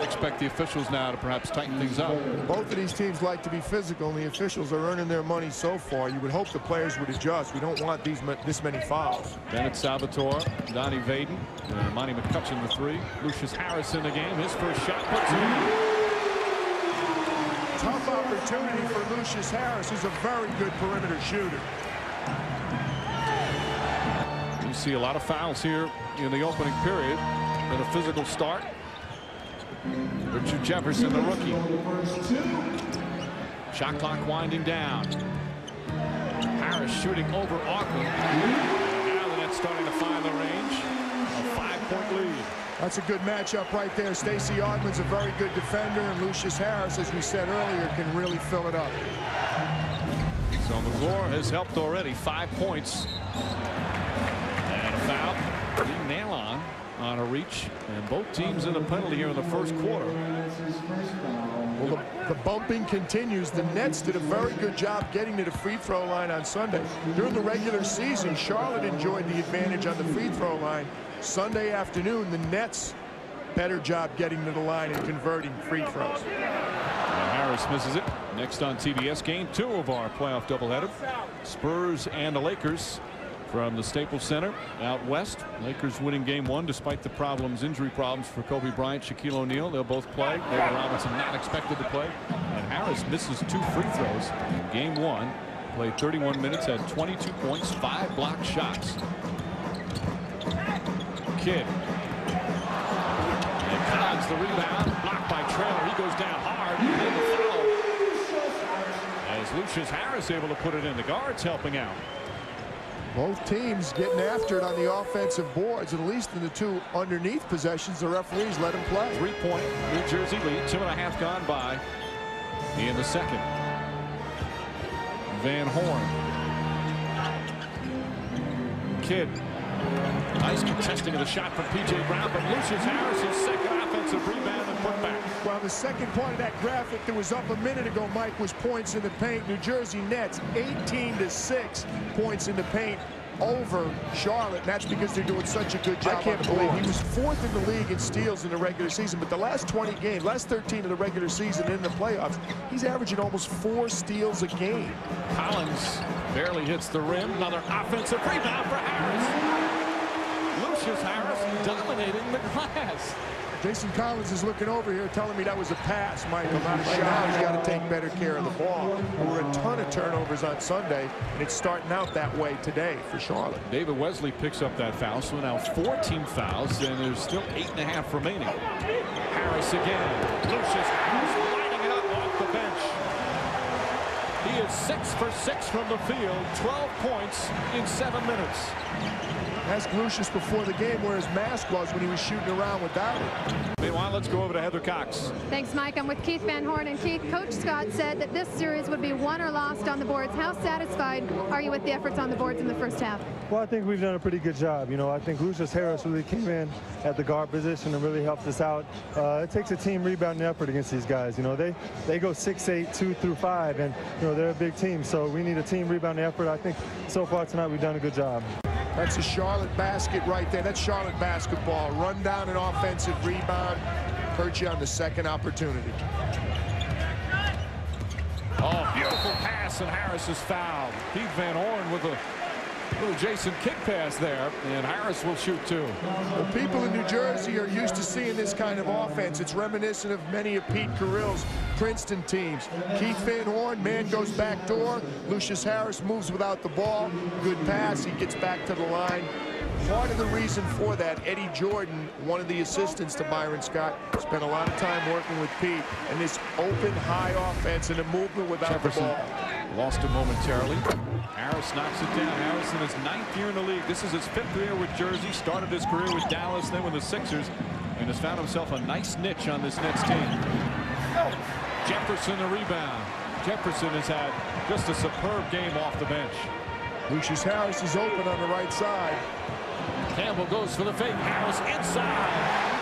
Expect the officials now to perhaps tighten things up. Both of these teams like to be physical, and the officials are earning their money so far. You would hope the players would adjust. We don't want this many fouls. Bennett Salvatore, Donnie Vaden, and Monty McCutcheon the three. Lucious Harris in the game. His first shot puts it in. Tough opportunity for Lucious Harris, who's a very good perimeter shooter. You see a lot of fouls here in the opening period. Been a physical start. Richard Jefferson, the rookie. Shot clock winding down. Harris shooting over Auckland. Now the Nets starting to find the range. A 5-point lead. That's a good matchup right there. Stacey Augman's a very good defender, and Lucious Harris, as we said earlier, can really fill it up. So McClure has helped already. 5 points. And a foul. Lee Nailon on a reach, and both teams in a penalty here in the first quarter. Well, the bumping continues. The Nets did a very good job getting to the free throw line on Sunday. During the regular season, Charlotte enjoyed the advantage on the free throw line. Sunday afternoon, the Nets better job getting to the line and converting free throws. And Harris misses it. Next on TBS, game 2 of our playoff doubleheader. Spurs and the Lakers from the Staples Center out west. Lakers winning game 1 despite the injury problems for Kobe Bryant, Shaquille O'Neal. They'll both play. David Robinson not expected to play. And Harris misses 2 free throws in game 1. Played 31 minutes, had 22 points, 5 blocked shots. Kidd. And Collins the rebound, blocked by Traylor. He goes down hard. And the foul. As Lucious Harris able to put it in. The guards helping out. Both teams getting after it on the offensive boards. At least in the 2 underneath possessions, the referees let them play. 3-point New Jersey lead. 2.5 gone by in the second. Van Horn. Kidd. Nice contesting of the shot from P.J. Brown, but Lucious Harris' second offensive rebound and put back. Well, the second part of that graphic that was up a minute ago, Mike, was points in the paint. New Jersey Nets 18-6 points in the paint over Charlotte. And that's because they're doing such a good job. I can't believe he was 4th in the league in steals in the regular season, but the last 20 games, last 13 of the regular season in the playoffs, he's averaging almost 4 steals a game. Collins barely hits the rim. Another offensive rebound for Harris. Lucious Harris dominating the glass. Jason Collins is looking over here telling me that was a pass, Mike. I'm not sure. Now he's got to take better care of the ball. There were a ton of turnovers on Sunday, and it's starting out that way today for Charlotte. David Wesley picks up that foul, so now 14 fouls, and there's still 8.5 remaining. Harris again. Lucious Harris lighting it up off the bench. He is 6 for 6 from the field, 12 points in 7 minutes. Ask Lucious before the game where his mask was when he was shooting around without it. Meanwhile, let's go over to Heather Cox. Thanks, Mike. I'm with Keith Van Horn. And Keith, Coach Scott said that this series would be won or lost on the boards. How satisfied are you with the efforts on the boards in the first half? Well, I think we've done a pretty good job. You know, I think Lucious Harris really came in at the guard position and really helped us out. It takes a team rebounding effort against these guys. You know, they go 6-8, 2 through 5, and, you know, they're a big team. So we need a team rebounding effort. I think so far tonight we've done a good job. That's a Charlotte basket right there. That's Charlotte basketball. Run down an offensive rebound. Hurt you on the second opportunity. Oh, beautiful pass, and Harris is fouled. Keith Van Horn with a little Jason kick pass there, and Harris will shoot 2. Well, people in New Jersey are used to seeing this kind of offense. It's reminiscent of many of Pete Carrill's Princeton teams. Keith Van Horn, man goes back door. Lucious Harris moves without the ball. Good pass. He gets back to the line. Part of the reason for that, Eddie Jordan, one of the assistants to Byron Scott, spent a lot of time working with Pete, and this open, high offense and a movement without Jefferson the ball. Lost it momentarily. Harris knocks it down. Harris in his 9th year in the league. This is his 5th year with Jersey. Started his career with Dallas, then with the Sixers, and has found himself a nice niche on this Nets team. Jefferson the rebound. Jefferson has had just a superb game off the bench. Lucious Harris is open on the right side. Campbell goes for the fake. Harris inside.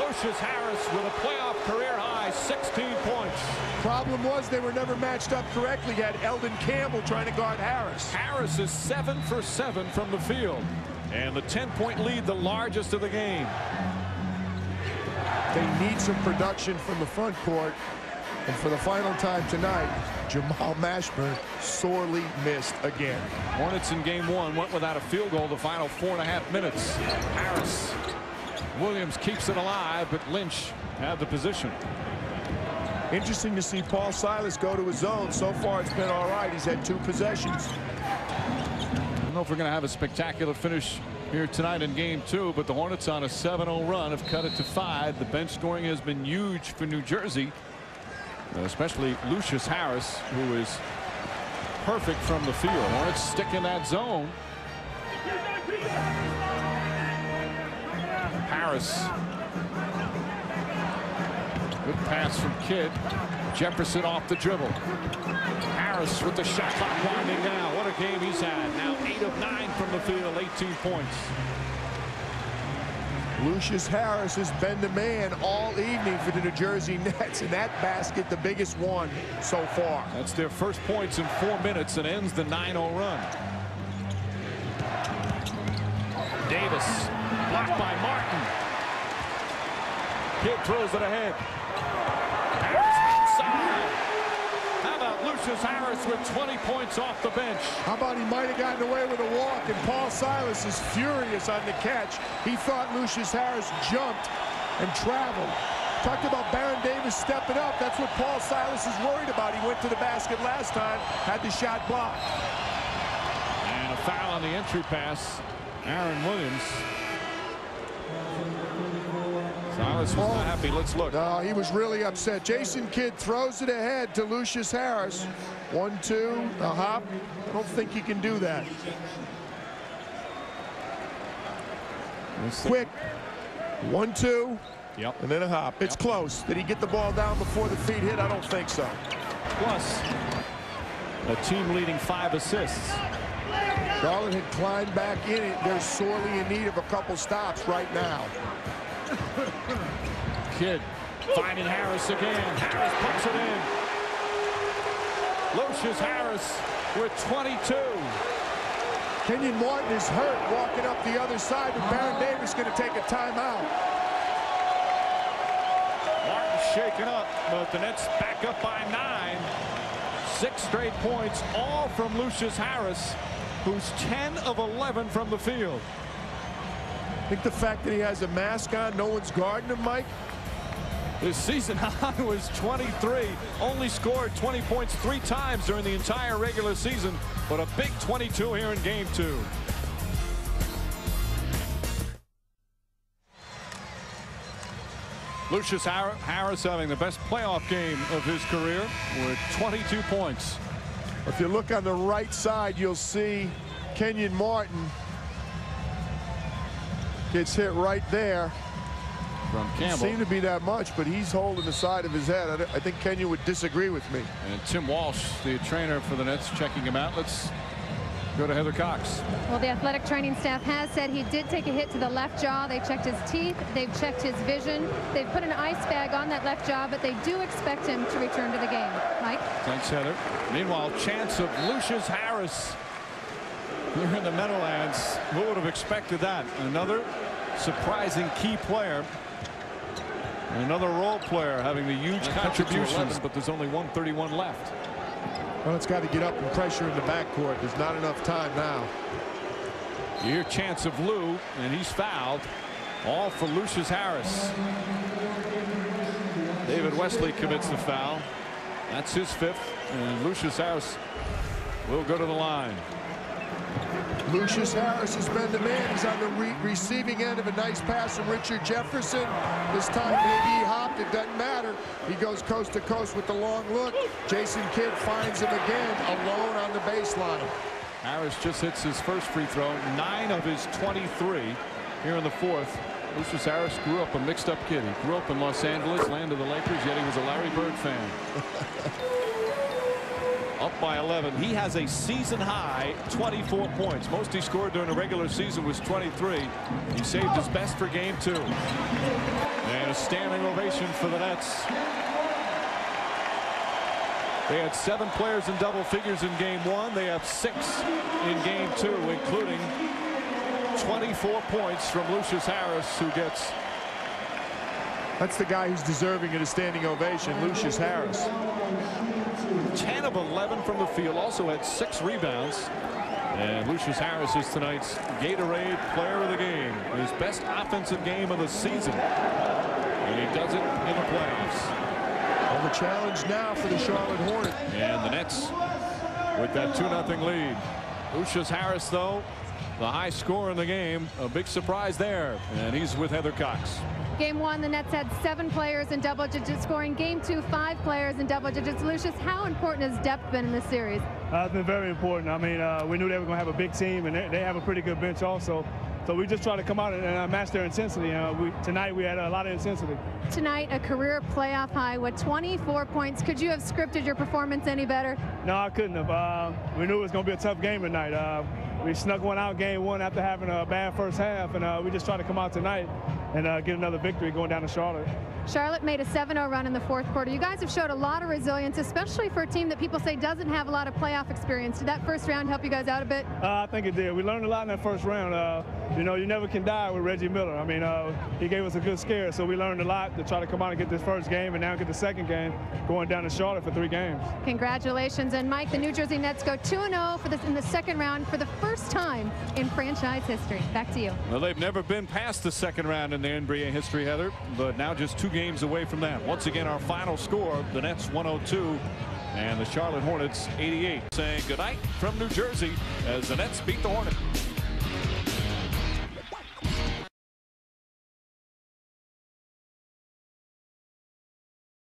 Lucious Harris with a playoff career high 16 points. Problem was they were never matched up correctly. You had Eldon Campbell trying to guard Harris. Harris is 7 for 7 from the field, and the 10-point lead, the largest of the game. They need some production from the front court. And for the final time tonight, Jamal Mashburn sorely missed again. Hornets in game one went without a field goal the final 4.5 minutes. Harris. Williams keeps it alive, but Lynch had the position. Interesting to see Paul Silas go to his zone. So far, it's been all right. He's had 2 possessions. I don't know if we're going to have a spectacular finish here tonight in game 2, but the Hornets on a 7-0 run have cut it to 5. The bench scoring has been huge for New Jersey, especially Lucious Harris, who is perfect from the field. Hornets stick in that zone. Harris. Good pass from Kidd. Jefferson off the dribble. Harris with the shot clock winding down. What a game he's had. Now 8 of 9 from the field, 18 points. Lucious Harris has been the man all evening for the New Jersey Nets, and that basket the biggest one so far. That's their first points in 4 minutes and ends the 9-0 run. Davis blocked by Martin. Kidd throws it ahead. Harris outside. How about Lucious Harris with 20 points off the bench? How about he might have gotten away with a walk, and Paul Silas is furious on the catch. He thought Lucious Harris jumped and traveled. Talked about Baron Davis stepping up. That's what Paul Silas is worried about. He went to the basket last time, had the shot blocked. And a foul on the entry pass. Aaron Williams. Silas was not happy. Let's look. No, he was really upset. Jason Kidd throws it ahead to Lucious Harris. 1-2, a hop. I don't think he can do that. Quick. 1-2. Yep. And then a hop. It's close. Did he get the ball down before the feet hit? I don't think so. Plus a team leading 5 assists. Garland had climbed back in it. They're sorely in need of a couple stops right now. Kidd finding Harris again. Harris puts it in. Lucious Harris with 22. Kenyon Martin is hurt walking up the other side, but Baron Davis going to take a timeout. Martin shaken up, but the Nets back up by 9. 6 straight points, all from Lucious Harris, who's 10 of 11 from the field. I think the fact that he has a mask on, no one's guarding him, Mike. His season high was 23. Only scored 20 points 3 times during the entire regular season, but a big 22 here in game 2. Lucious Harris having the best playoff game of his career with 22 points. If you look on the right side, you'll see Kenyon Martin gets hit right there. From Campbell. Seemed to be that much, but he's holding the side of his head. I think Kenyon would disagree with me. And Tim Walsh, the trainer for the Nets, checking him out. Let's go to Heather Cox. Well, the athletic training staff has said he did take a hit to the left jaw. They checked his teeth. They've checked his vision. They've put an ice bag on that left jaw, but they do expect him to return to the game. Mike? Thanks, Heather. Meanwhile, chance of Lucious Harris here in the Meadowlands. Who would have expected that? Another surprising key player. Another role player having the huge contributions, but there's only 1:31 left. Well, it's got to get up and pressure in the backcourt. There's not enough time now. Here, chance of Lou, and he's fouled. All for Lucious Harris. David Wesley commits the foul. That's his 5th, and Lucious Harris will go to the line. Lucious Harris has been the man. He's on the receiving end of a nice pass from Richard Jefferson. This time maybe he hopped. It doesn't matter. He goes coast to coast with the long look. Jason Kidd finds him again alone on the baseline. Harris just hits his first free throw. 9 of his 23 here in the 4th. Lucious Harris grew up a mixed-up kid. He grew up in Los Angeles, land of the Lakers, yet he was a Larry Bird fan. Up by 11. He has a season-high 24 points. Most he scored during the regular season was 23. He saved his best for game 2. And a standing ovation for the Nets. They had 7 players in double figures in game 1. They have 6 in game 2, including 24 points from Lucious Harris, who gets That's the guy who's deserving of a standing ovation, Lucious Harris. 10 of 11 from the field, also had 6 rebounds. And Lucious Harris is tonight's Gatorade Player of the Game, his best offensive game of the season. And he does it in the playoffs. Well, the challenge now for the Charlotte Hornets. And the Nets with that 2-0 lead. Lucious Harris, though, the high scorer in the game, a big surprise there. And he's with Heather Cox. Game 1, the Nets had 7 players in double-digit scoring. Game 2, 5 players in double digits. Lucious, how important has depth been in this series? It's been very important. I mean, we knew they were going to have a big team, and they have a pretty good bench also. So we just try to come out and match their intensity. Tonight we had a lot of intensity. Tonight, a career playoff high with 24 points. Could you have scripted your performance any better? No, I couldn't have. We knew it was going to be a tough game tonight. We snuck one out game 1 after having a bad first half, and we just tried to come out tonight and get another victory going down to Charlotte. Charlotte made a 7-0 run in the 4th quarter. You guys have showed a lot of resilience, especially for a team that people say doesn't have a lot of playoff experience. Did that first round help you guys out a bit? I think it did. We learned a lot in that first round. You know, you never can die with Reggie Miller. I mean, he gave us a good scare, so we learned a lot to try to come out and get this first game and now get the second game going down to Charlotte for 3 games. Congratulations. And Mike, the New Jersey Nets go 2-0 in the second round for the first time in franchise history. Back to you. Well, they've never been past the second round in their NBA history, Heather, but now just 2 games away from that. Once again, our final score, the Nets 102 and the Charlotte Hornets 88. Saying goodnight from New Jersey as the Nets beat the Hornets.